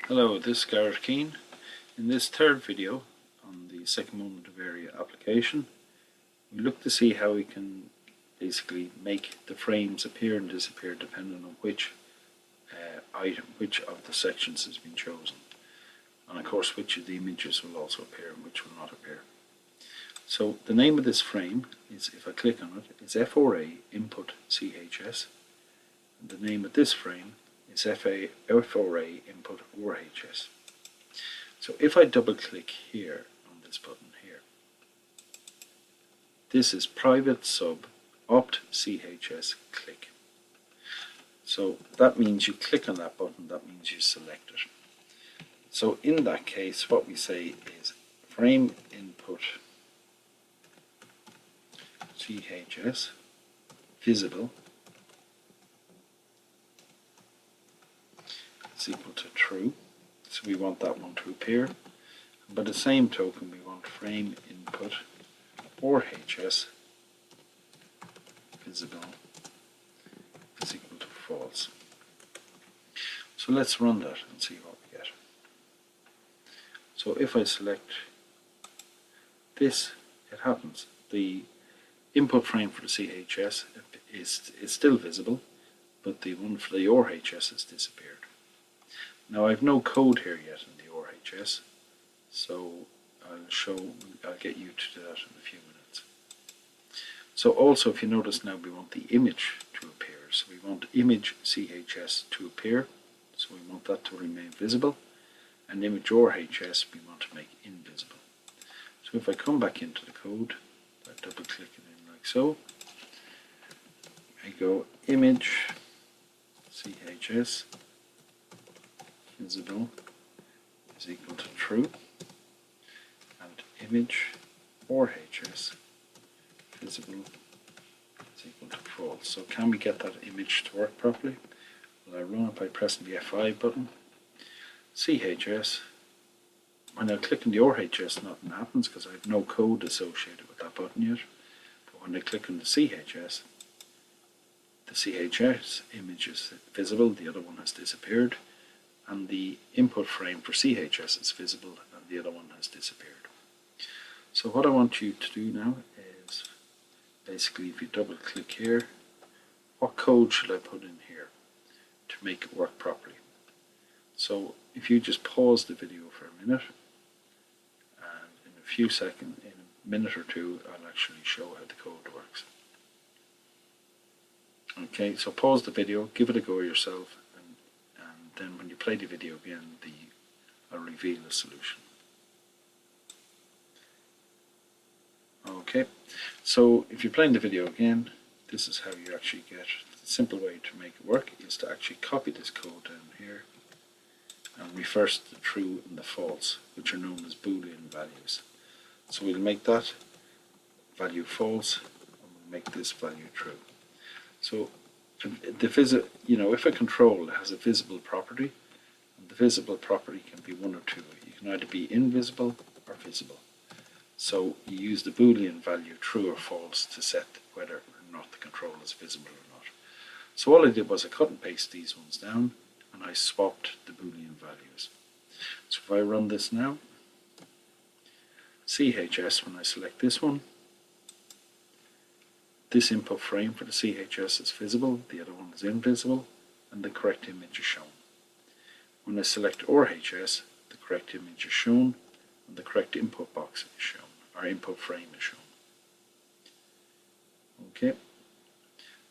Hello, this is Garrett Keane. In this third video on the second moment of area application, we look to see how we can basically make the frames appear and disappear depending on which which of the sections has been chosen. And of course which of the images will also appear and which will not appear. So the name of this frame is, if I click on it, is F4A input CHS. And the name of this frame is F4A input ORHS. So if I double click here on this button here, this is private sub opt CHS click. So that means you click on that button, that means you select it. So in that case what we say is frame input CHS visible is equal to true. So we want that one to appear. By the same token we want frame input ORHS visible is equal to false. So let's run that and see what we get. So if I select this, it happens. The input frame for the CHS is still visible, but the one for the ORHS has disappeared. Now I've no code here yet in the ORHS, so I'll get you to do that in a few minutes. So also, if you notice now, we want the image to appear. So we want image CHS to appear, so we want that to remain visible, and image ORHS we want to make invisible. So if I come back into the code, I double click it in like so, I go image CHS visible is equal to true, and image ORHS visible is equal to false. So can we get that image to work properly? Well, I run it by pressing the F5 button. CHS, when I click on the ORHS nothing happens because I have no code associated with that button yet. But when I click on the CHS image is visible, the other one has disappeared, and the input frame for CHS is visible and the other one has disappeared. So what I want you to do now is basically, if you double click here, what code should I put in here to make it work properly? So if you just pause the video for a minute, and in a few seconds, in a minute or two, I'll actually show how the code works. Okay, so pause the video, give it a go yourself, and then when you play the video again, I'll reveal the solution. Okay, so if you're playing the video again, this is how you actually get. The simple way to make it work is to actually copy this code down here and reverse the true and the false, which are known as Boolean values. So we'll make that value false and we'll make this value true. So if a control has a visible property, and the visible property can be one or two. You can either be invisible or visible. So you use the Boolean value true or false to set whether or not the control is visible or not. So all I did was I cut and paste these ones down and I swapped the Boolean values. So if I run this now, CHS, when I select this one, this input frame for the CHS is visible, the other one is invisible, and the correct image is shown. When I select ORHS, the correct image is shown, and the correct input box is shown, or input frame is shown. Okay,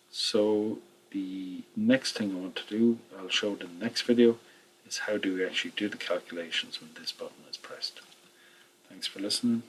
so the next thing I want to do, I'll show in the next video, is how do we actually do the calculations when this button is pressed. Thanks for listening.